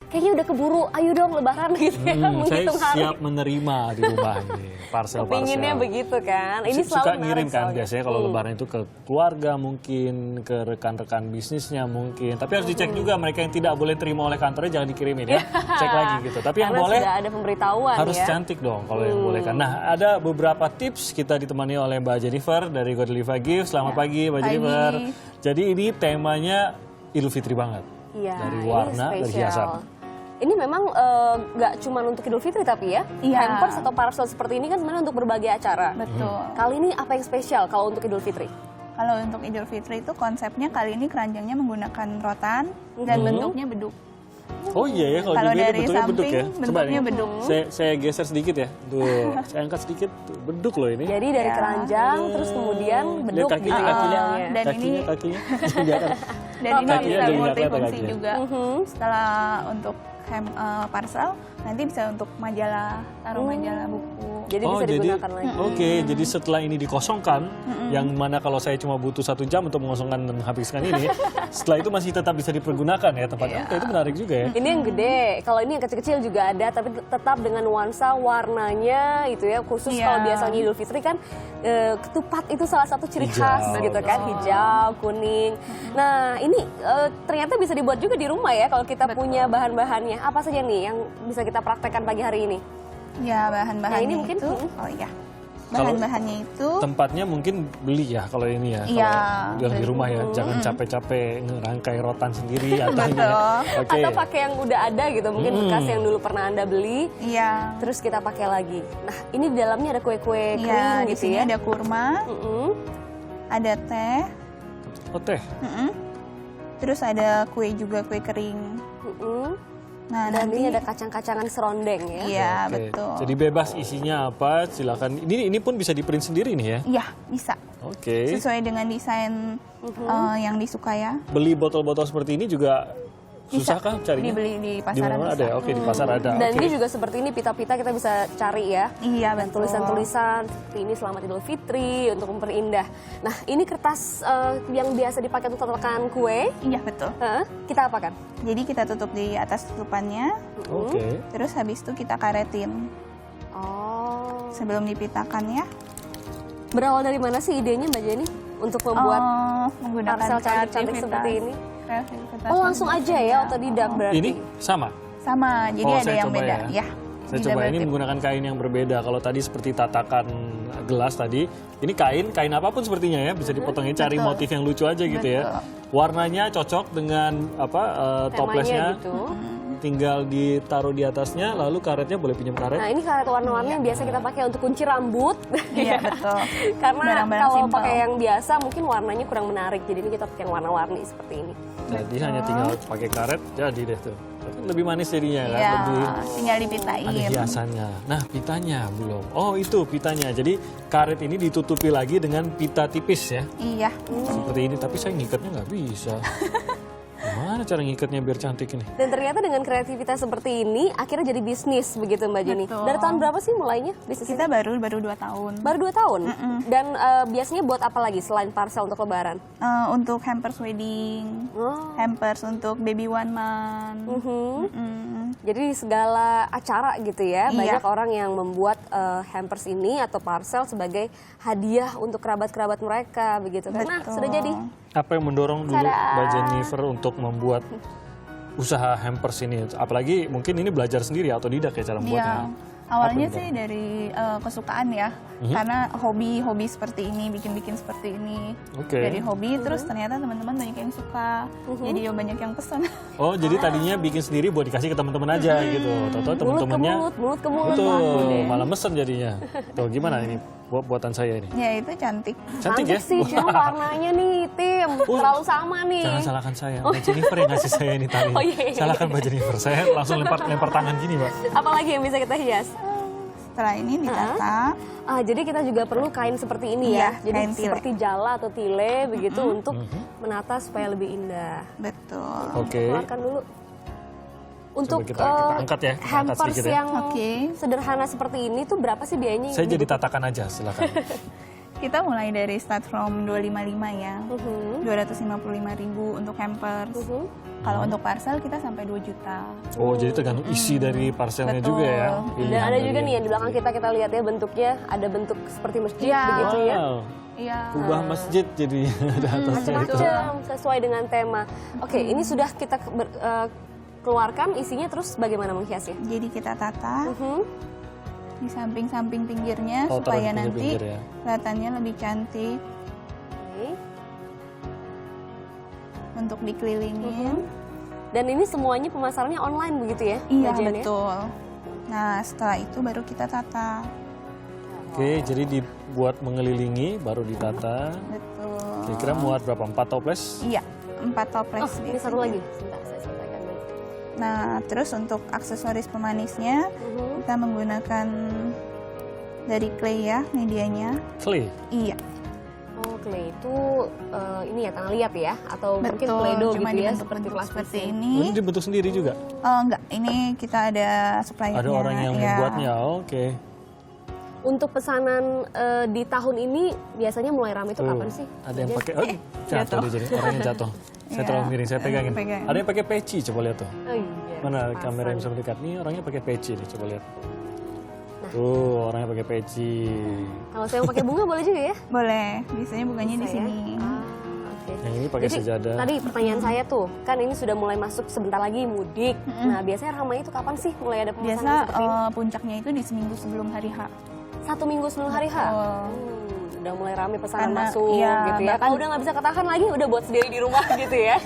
kayaknya udah keburu, ayo dong lebaran gitu ya, Saya menghitung hari. siap menerima di rumah ini, parcel-parcel. Pinginnya begitu kan. Ini selalu Suka menarik ngirim kan soalnya. biasanya kalau lebaran itu ke keluarga mungkin, ke rekan-rekan bisnisnya mungkin. Tapi harus dicek juga mereka yang tidak boleh terima oleh kantornya jangan dikirimin ya. Cek lagi gitu. Tapi yang Karena boleh sudah ada pemberitahuan harus ya. cantik dong kalau yang boleh kan. Nah, ada beberapa tips kita ditemani oleh Mbak Jennifer dari Godeliva Gift. Selamat pagi Mbak Pagi. Jennifer. Jadi ini temanya Idul Fitri banget. Iya, Dari ini warna, dari spesial. hiasan. Ini memang nggak cuma untuk Idul Fitri tapi ya, Iya. hampers atau parcel seperti ini kan sebenarnya untuk berbagai acara. Betul. Kali ini apa yang spesial kalau untuk Idul Fitri? Kalau untuk Idul Fitri itu konsepnya kali ini keranjangnya menggunakan rotan dan bentuknya beduk. Oh iya ya, kalau Kalau dilihat dari bentuknya beduk samping ya. Coba bentuknya nih, beduk. saya geser sedikit ya. Tuh, saya angkat sedikit. Tuh, beduk loh ini. Jadi dari Ya. keranjang terus kemudian beduk kakinya, gitu kakinya. modelnya. Dan kakinya. Di atas. Dan ini Kakinya bisa jadi nggak multifungsi kelihatan kakinya. juga. Setelah untuk parcel, nanti bisa untuk majalah, taruh majalah buku. Jadi bisa digunakan lagi. Oke, jadi setelah ini dikosongkan, yang mana kalau saya cuma butuh 1 jam untuk mengosongkan dan menghabiskan ini, setelah itu masih tetap bisa dipergunakan ya tempatnya. Oke, itu menarik juga ya. Ini yang gede, kalau ini yang kecil-kecil juga ada, tapi tetap dengan nuansa warnanya itu ya, khusus Iya. kalau biasanya Idul Fitri kan ketupat itu salah satu ciri Hijau, khas gitu kan, hijau, kuning. Nah ini ternyata bisa dibuat juga di rumah ya kalau kita punya bahan-bahannya. Apa saja nih yang bisa kita praktekkan pagi hari ini? Ya, bahan-bahannya Nah, ini mungkin, itu, oh iya. Bahan-bahannya itu Tempatnya mungkin beli ya kalau ini ya. Iya, Kalau yang di rumah ya, jangan capek-capek ngerangkai rotan sendiri atau ini ya. Oke. Atau pakai yang udah ada gitu, mungkin bekas yang dulu pernah Anda beli, iya. terus kita pakai lagi. Nah ini di dalamnya ada kue-kue Iya, kering di gitu sini ya. ada kurma, Mm-mm. ada teh, Oh teh. terus ada kue juga, kue kering. Mm-mm. Nah, Dan nanti ini ada kacang-kacangan serondeng ya. iya, Oke. betul. Jadi bebas isinya apa, silakan. Ini pun bisa di print sendiri nih ya. Iya, bisa. Oke. Sesuai dengan desain yang disuka ya. Beli botol-botol seperti ini juga susah kah carinya? Dibeli di Di pasaran mana-mana bisa. ada ya? Oke, di pasar ada. Dan Oke. ini juga seperti ini pita-pita kita bisa cari ya. Iya, Dan betul. tulisan-tulisan seperti ini Selamat Idul Fitri untuk memperindah. Nah ini kertas yang biasa dipakai untuk tatakan kue. Iya, betul. Kita apakan? Jadi kita tutup di atas tutupannya, Oke. terus habis itu kita karetin Oh. sebelum dipitakan ya. Berawal dari mana sih idenya Mbak Jenny untuk membuat Menggunakan parsel cantik-cantik kreativitas. seperti ini? Kreativitas Oh langsung aja ya otodidak berarti. Ini sama. Sama, jadi Oh, ada saya yang coba beda. ya. Ya. Saya beda coba ini berarti. menggunakan kain yang berbeda. Kalau tadi seperti tatakan gelas tadi, ini kain apapun sepertinya ya, bisa dipotongnya cari Betul. motif yang lucu aja gitu ya. Warnanya cocok dengan toplesnya. Temanya gitu. Tinggal ditaruh di atasnya, lalu karetnya boleh pinjam karet. Nah ini karet warna-warni yang biasa kita pakai untuk kunci rambut. Iya, betul. Karena Barang-barang kalau simpel. pakai yang biasa mungkin warnanya kurang menarik. Jadi ini kita pakai yang warna-warni seperti ini. Jadi hanya tinggal pakai karet, jadi deh tuh. Lebih manis jadinya kan, Iya, lebih tinggal dipitain. ada hiasannya. Nah, pitanya belum. Oh, itu pitanya. Jadi karet ini ditutupi lagi dengan pita tipis ya. Iya. Seperti ini, tapi saya ngikatnya nggak bisa. Gimana cara ngikatnya biar cantik ini? Dan ternyata dengan kreativitas seperti ini akhirnya jadi bisnis begitu Mbak Jenny. Betul. Dari tahun berapa sih mulainya bisnis Kita ini? baru 2 tahun. Baru 2 tahun. Dan biasanya buat apa lagi selain parcel untuk lebaran? Untuk hampers wedding, Oh. hampers untuk baby 1 month. Jadi di segala acara gitu ya, Iya. banyak orang yang membuat hampers ini atau parcel sebagai hadiah untuk kerabat-kerabat mereka begitu. Nah, Betul. sudah jadi. Apa yang mendorong dulu Tada! Mbak Jennifer untuk membuat usaha hampers ini? Apalagi mungkin ini belajar sendiri atau tidak ya cara membuatnya? Iya. Awalnya Apa sih dari kesukaan ya, karena hobi seperti ini, bikin-bikin seperti ini. Oke. Dari hobi, terus ternyata teman-teman banyak yang suka, jadi banyak yang pesan. Oh, jadi tadinya bikin sendiri buat dikasih ke teman-teman aja gitu. Tahu-tahu teman-temannya Mulut ke mulut. betul, laku deh. malah mesen jadinya. Tuh gimana ini buatan saya ini? Ya itu cantik. Cantik ya? sih, cuma warnanya nih tim terlalu sama nih. Jangan salahkan saya, Mbak Jennifer yang ngasih saya ini tali. Oh, iya. Salahkan Mbak Jennifer, saya langsung lempar tangan gini, Mbak. Apalagi yang bisa kita hias? Setelah ini ditata, Jadi kita juga perlu kain seperti ini ya. Iya, Jadi kain tile. seperti jala atau tile begitu untuk menata supaya lebih indah. betul. Oke. Keluarkan dulu. Untuk kita angkat ya, kita angkat hampers sedikit ya. yang Oke. sederhana seperti ini tuh berapa sih biayanya? Saya jadi tatakan aja, silakan. kita mulai dari start from 255 ya. 255.000 untuk hampers. Kalau untuk parcel kita sampai 2 juta. Oh, jadi tergantung isi dari parcelnya Betul. juga ya. Dan Pilihan ada juga dari- nih yang di belakang kita lihat ya bentuknya ada bentuk seperti masjid Iya. begitu ya. Wow, Iya. kubah masjid jadi ada atasnya itu. Macam sesuai dengan tema. Oke, ini sudah kita keluarkan isinya, terus bagaimana menghiasnya? Jadi kita tata di samping-samping pinggirnya Oh, taruh di supaya nanti pinggir-pinggir ya. kelihatannya lebih cantik. Oke. Untuk dikelilingin. Dan ini semuanya pemasarannya online begitu ya? Iya, Bagiannya? betul. Nah, setelah itu baru kita tata. Oke, jadi dibuat mengelilingi baru ditata. Betul. Kira-kira muat berapa? 4 toples? Iya, 4 toples. Oh, ini satu biasanya. lagi. Sebentar, saya sampaikan dulu. Nah, terus untuk aksesoris pemanisnya, kita menggunakan dari clay ya, medianya. Clay. Iya, Oh, clay itu ini ya tangan liat ya? Atau mungkin betul. Play-Doh Cuma gitu ya? dibentuk-bentuk seperti plastik. ini. Ini dibentuk sendiri juga? Oh, enggak, ini kita ada suppliernya. Ada orang yang ya. membuatnya, oke. Untuk pesanan di tahun ini biasanya mulai ramai itu Tuh, kapan sih? ada yang pakai, oh, jatuh dia jadi, orangnya jatuh. Saya Iya. terlalu miring, saya pegangin. Pegang. Ada yang pakai peci, coba lihat tuh. Oh iya. Mana pasang. kamera yang bisa mendekat? Nih orangnya pakai peci nih, coba lihat. Tuh, orangnya pakai peci. Kalau saya mau pakai bunga boleh juga ya? Boleh, biasanya bunganya di Bisa ya? sini. Oke. Yang ini pakai Jadi, sejadah. tadi pertanyaan saya tuh, kan ini sudah mulai masuk sebentar lagi mudik. Nah, biasanya ramai itu kapan sih mulai ada pemesanan Biasa seperti ini? puncaknya itu di seminggu sebelum hari H. 1 minggu sebelum hari H? Betul. Udah mulai ramai pesanan Karena, masuk iya, gitu ya. bahkan- Kalau udah nggak bisa ketahan lagi, udah buat sendiri di rumah gitu ya.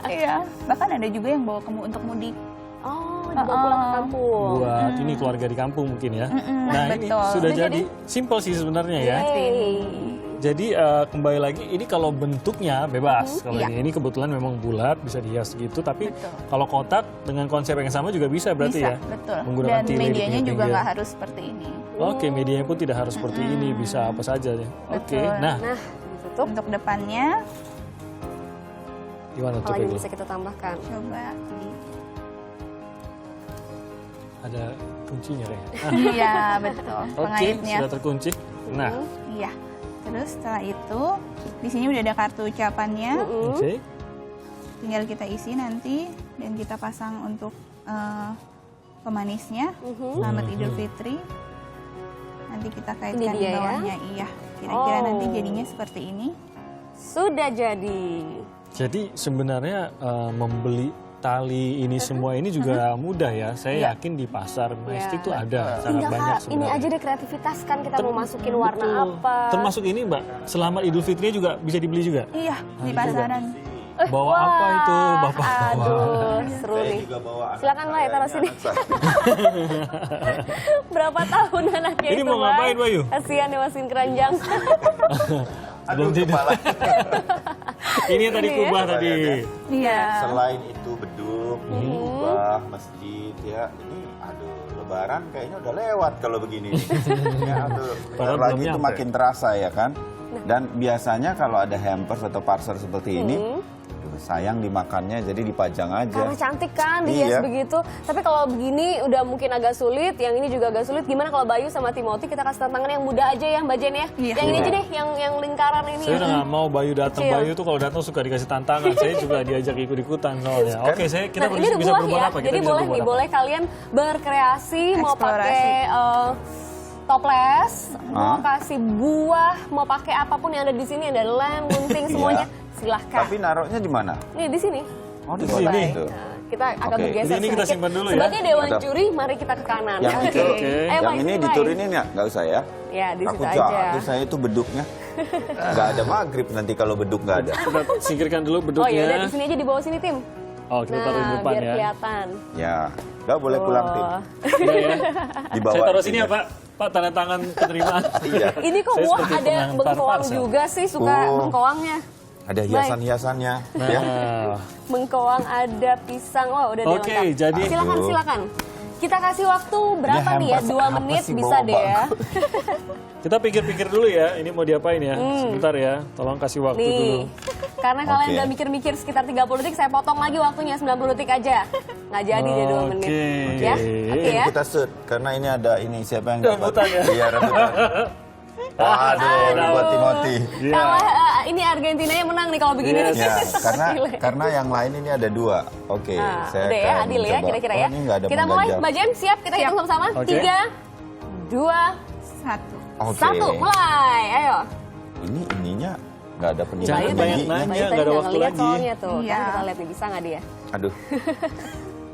Iya, bahkan ada juga yang bawa untuk mudik. Oh, dibawa pulang ke kampung. Buat ini keluarga di kampung mungkin ya. Nah ini betul. sudah Udah jadi simple sih sebenarnya ya. Yeay. Jadi kembali lagi ini kalau bentuknya bebas. Kalau Iya. ini kebetulan memang bulat bisa dihias gitu. Tapi kalau kotak dengan konsep yang sama juga bisa berarti Bisa, ya. betul. Menggunakan Dan tile di medianya juga pinggir-pinggir. nggak harus seperti ini. Oke, medianya pun tidak harus seperti ini, bisa apa saja ya. Oke, Betul. nah Nah, ditutup. Untuk depannya, gimana tuh Apa lagi Peggy? bisa kita tambahkan? coba di... Ada kuncinya kayaknya. Iya, betul. Oke, Pengaitnya. sudah terkunci. Nah, Iya. Terus setelah itu, di sini udah ada kartu ucapannya. oke. Tinggal kita isi nanti dan kita pasang untuk pemanisnya. Selamat Idul Fitri. Nanti kita kaitkan Ini di dia ya? bawahnya. Iya. Kira-kira Oh. nanti jadinya seperti ini. Sudah jadi. Jadi sebenarnya membeli tali ini semua ini juga mudah ya. Saya yakin di pasar Majestic tuh ada sangat Tinggal banyak ini sebenarnya. aja deh kreativitas kan kita mau masukin warna Betul. apa. Termasuk ini Mbak, selamat Idul Fitri juga bisa dibeli juga. Iya, di Nah, coba. pasaran. Bawa apa itu Bapak? Aduh, seru nih. Silakan Mbak, taruh sini. Berapa tahun anaknya Ini itu, mau Mbak? ngapain, Bayu? Kasihan ya masukin keranjang. Belum tidur. Ini yang tadi Ini ya? kubah tadi. Iya. Selain itu beduk, kubah, masjid ya. Ini aduh lebaran kayaknya udah lewat kalau begini. Ya aduh, Padahal bentar lagi belum itu nyampe. makin terasa ya kan. Dan biasanya kalau ada hampers atau parcel seperti ini, aduh, sayang dimakannya jadi dipajang aja. Karena cantik kan, dihias Iya. begitu. Tapi kalau begini udah mungkin agak sulit, yang ini juga agak sulit. Gimana kalau Bayu sama Timothy kita kasih tantangan yang mudah aja ya Mbak Jen ya? Iya. Yang ini Iya. aja deh, yang lingkaran ini. Saya udah gak mau Bayu datang. Kecil. Bayu tuh kalau datang suka dikasih tantangan. Saya juga diajak ikut-ikutan soalnya. Oke, kita Nah, ini ada bisa buah berbuat ya, apa? Kita jadi bisa boleh berbuat nih, apa? boleh kalian berkreasi, mau Eksplorasi. pakai toples, mau kasih buah, mau pakai apapun yang ada di sini, ada lem, gunting, semuanya, silahkan. Tapi naruhnya di mana? Nih di sini. Oh di Di kotak sini. itu. Nah, kita agak Oke. bergeser Jadi ini kita sedikit. simpan dulu ya. Sebagai dewan Ada. juri, mari kita ke kanan. Yang Oke. itu, Oke. Ayo, yang Mbak, ini sini, Mbak. diturunin ya? Nggak usah ya? Ya, di Aku situ aja. jatuh saya itu beduknya. Nggak ada maghrib nanti kalau beduk nggak ada. Kita singkirkan dulu Oh beduknya. ya udah di sini aja di bawah sini tim. Oh, kita taruh di Nah, depan biar ya. kelihatan. Ya, nggak boleh pulang tim. Oh. Iya ya. Dibawa Saya taruh di sini ya Pak. Pak, tanda tangan penerimaan. Iya. Ini kok Saya buah seperti ada pengantar bengkoang parsel. juga sih, suka Oh. bengkoangnya. Ada hiasan-hiasannya. Ya. Nah, Bengkoang ada pisang, wah udah deh Oke, lengkap. jadi- silakan Aduh. silakan. Kita kasih waktu berapa Ini nih ya? hampers 2 apa menit sih, bisa bawa deh ya. kita pikir-pikir dulu ya. Ini mau diapain ya? Sebentar ya. Tolong kasih waktu dulu. Nih, karena kalian Oke. udah mikir-mikir sekitar 30 detik, saya potong lagi waktunya 90 detik aja. Nggak jadi deh 2 menit. Oke. Ya, Oke. oke ya. Kita shoot karena ini ada ini siapa yang Rebutan ya? Iya rebutan. Waduh, buat Timothy. Iya. Kalau ini Argentinanya menang nih kalau begini. Yes. nih. Ya, karena yang lain ini ada 2. Oke, saya Udah ya, akan adil ya mencoba. kira-kira Oh, ya. ini nggak ada Kita mulai, pengganjal. Mbak Jen, siap? Kita hitung sama-sama. Oke. 3, 2, 1. Oke. 1, mulai. Ayo. Ini ininya nggak ada Jangan penyimpanan banyak bayinya. nanya. Bayu nggak tadi ada nggak waktu ngeliat lagi. soalnya tuh. Iya. Kan kita lihat nih, bisa nggak dia? Aduh.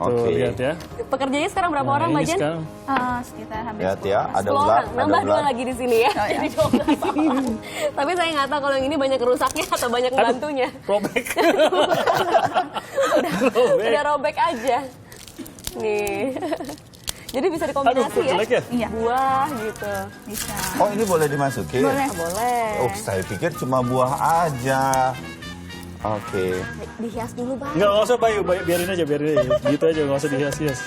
Tuh, Oke. lihat ya. Pekerjanya sekarang berapa Nah, orang, Mbak ini Jen? sekarang. Sekitar hampir Lihat 10. ya, ada 10 ular, orang. ada Nambah 2 ular. lagi di sini ya. Oh, ya. Jadi 12 orang. Tapi saya nggak tahu kalau yang ini banyak rusaknya atau banyak bantunya. Robek. Udah robek aja. Nih. Jadi bisa Aduh, dikombinasi ya. jelek ya? Iya, Buah gitu. bisa. Oh, ini boleh dimasukin? Boleh. Boleh. Oh, saya pikir cuma buah aja. Oke. Dihias dulu, Bang. Nggak usah Bayu, biarin aja. Gitu aja, nggak usah dihias-hias.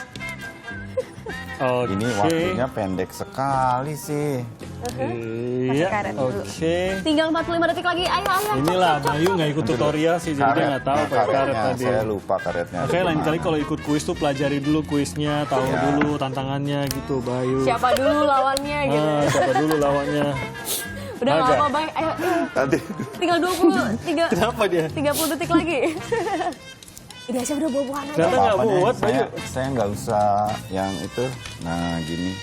Oke. Ini waktunya pendek sekali sih. Iya, Pakai karet dulu. oke. Tinggal 45 detik lagi. Ayo. Inilah Bayu nggak ikut tutorial sih, jadi dia nggak tahu Nah, pakai karet karetnya. tadi. Saya lupa karetnya. Oke, lain kali kalau ikut kuis tuh pelajari dulu kuisnya, tahu Ya. dulu tantangannya gitu, Bayu. Siapa dulu lawannya gitu. Siapa dulu lawannya? Udah nggak Naga. apa-apa, Bang. Ayo. Nanti Tinggal Kenapa dia? 30 detik lagi. Ini aja udah buah-buahan aja. Ternyata nggak apa-apa deh, muat, Bayu. saya nggak usah yang itu. Nah, gini.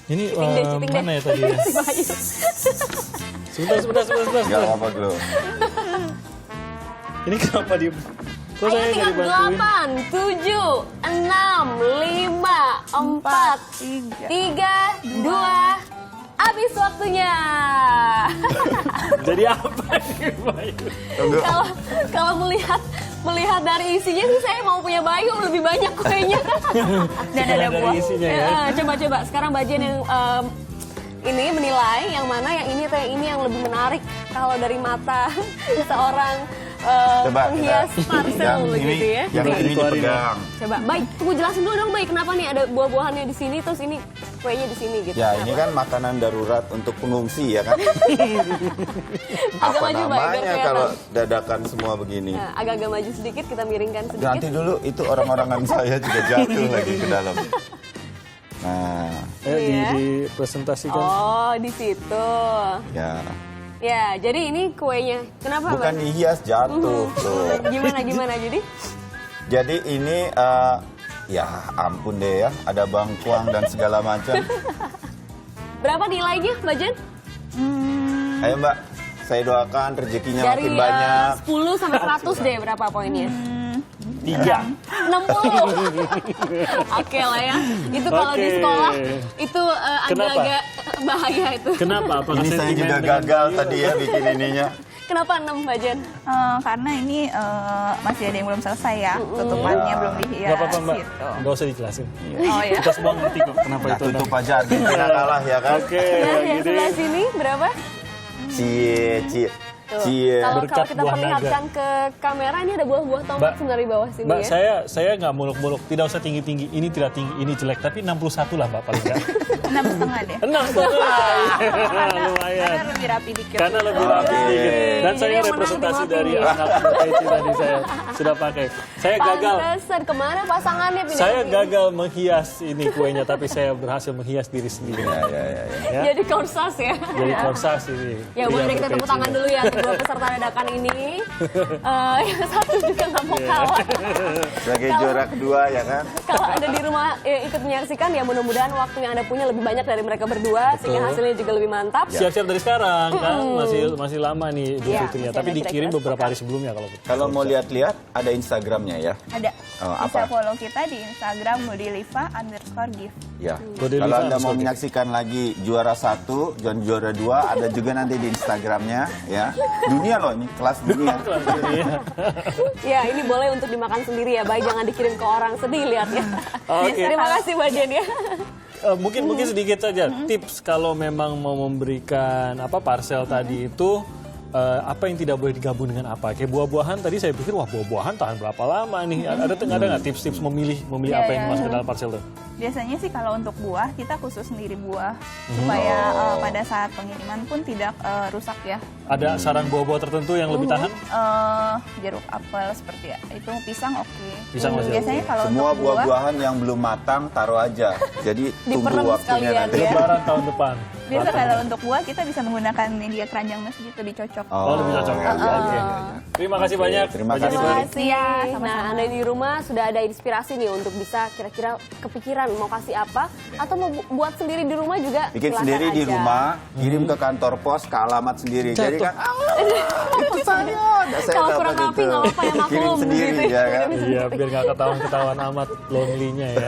Ini Cheating deh. mana ya tadi ya? Si Bayu. Sebentar. Nggak apa-apa, Glo. Ini kenapa di... Kok Ayo saya nggak tinggal dibantuin? 8, 7, 6, 5, 4, 3, 2, habis waktunya. Jadi apa nih, Bayu? Tunggu. Kalau melihat dari isinya sih saya mau punya Bayu lebih banyak kuenya. Dan ada Dari buah. isinya ya. Coba sekarang Mbak Jen yang ini menilai yang mana yang ini atau yang ini yang lebih menarik kalau dari mata seorang Coba penghias kita- parsel yang begitu ini, ya. yang Nih. ini Dikeluarin ya. dipegang. Coba, baik, tunggu jelasin dulu dong, baik. Kenapa nih ada buah-buahannya di sini, terus ini kuenya di sini gitu? Ya, Kenapa? ini kan makanan darurat untuk pengungsi ya kan? Agak Apa maju, Baik, biar namanya kelihatan. kalau dadakan semua begini? Nah, agak-agak maju sedikit, kita miringkan sedikit. Nanti dulu itu orang-orangan saya juga jatuh lagi ke dalam. Nah, Iya. Dipresentasikan. Oh, di situ. ya. Ya, jadi ini kuenya. Kenapa, Bukan Mbak? dihias, jatuh tuh. Gimana jadi? Jadi ini ya ampun deh ya, ada bangkuang dan segala macam. Berapa nilainya, Mbak Jen? Ayo Mbak, saya doakan rezekinya Dari makin banyak. 10 sampai 100 deh, berapa poinnya? 3. 60. Oke lah ya. Itu kalau di Oke. sekolah itu Kenapa? agak-agak bahaya itu. Kenapa? Apakah Ini saya sentimen juga dengan gagal Bayu? tadi ya bikin ininya. Kenapa 6, Mbak Jen? Karena ini masih ada yang belum selesai ya, tutupannya belum dihias. Gak apa-apa Mbak, gitu. nggak usah dijelasin. Oh ya. Kita semua ngerti kok kenapa Nah, itu. tutup aja, Argentina kalah ya kan? Oke, Nah, yang jadi sebelah sini berapa? Cie. Tuh. Cie. Kalau Berkat kita buah perlihatkan ke kamera, ini ada buah-buah tomat Mbak, sebenarnya di bawah sini Mbak, ya. saya nggak muluk-muluk, tidak usah tinggi-tinggi. Ini tidak tinggi, ini jelek, tapi 61 lah Mbak paling nggak. 6,5 deh. 6,5. Karena Lumayan. lebih rapi dikit. Karena lebih rapi Oke. sedikit. Dan Jadi saya yang menang representasi Timothy dari nih. anak muda itu tadi saya sudah pakai. Saya gagal. Pantesan, kemana pasangannya pindah Saya ke sini? gagal menghias ini kuenya, tapi saya berhasil menghias diri sendiri. Ya. Jadi korsas ya. Jadi korsas ini. Ya Pria boleh kita tepuk berpeci. tangan dulu ya untuk dua peserta dadakan ini. Yang satu juga nggak mau kalah. Sebagai Kalau- juara kedua ya kan? Kalau ada di rumah ikut menyaksikan ya mudah-mudahan waktu yang Anda punya lebih banyak dari mereka berdua sehingga hasilnya juga lebih mantap. Siap-siap dari sekarang kan, masih lama nih Idul Iya, Fitrinya. masih Tapi ada dikirim kira-kira beberapa hari sebelumnya kalau Kalau mau lihat-lihat ada Instagramnya ya. Ada. Oh, Bisa apa? follow kita di Instagram @godeliva_gift. Ya. Kode Kalau Liva Anda mau underscore menyaksikan lagi juara 1 dan juara 2 ada juga nanti di Instagramnya ya. Dunia loh ini, kelas dunia. Ya ini boleh untuk dimakan sendiri ya, baik jangan dikirim ke orang sedih lihatnya. Oke. Terima kasih Mbak Jen ya. Mungkin sedikit saja tips kalau memang mau memberikan parcel tadi itu apa yang tidak boleh digabung dengan apa? Kayak buah-buahan tadi saya pikir wah buah-buahan tahan berapa lama nih? Ada nggak tips-tips memilih Iya, apa yang iya. masuk ke dalam parcel tuh? Biasanya sih kalau untuk buah kita khusus sendiri buah supaya pada saat pengiriman pun tidak rusak ya Ada saran buah-buah tertentu yang lebih tahan? Jeruk, apel seperti itu, pisang oke. Pisang masih Biasanya kalau Semua untuk buah, buah-buahan yang belum matang taruh aja. Jadi tunggu Diperem waktunya sekalian, nanti. ya. Lebaran tahun depan. biasa Matang. kalau untuk buah kita bisa menggunakan media keranjang mes gitu dicocok. Oh, lebih cocok. iya, iya, Oke. iya, iya. Terima kasih banyak. Terima Mbak kasih. Jennifer. Kasih. Iya, sama-sama. Nah, Anda di rumah sudah ada inspirasi nih untuk bisa kira-kira kepikiran mau kasih apa atau mau buat sendiri di rumah juga. Bikin silakan sendiri di aja. rumah, kirim ke kantor pos ke alamat sendiri. Jadi kan, itu saya. Saya Kalau dapat kurang rapi itu. nggak apa-apa ya, maklum Kirim sendiri gitu. ya kan. Iya, biar nggak ketahuan-ketahuan amat lonely-nya ya.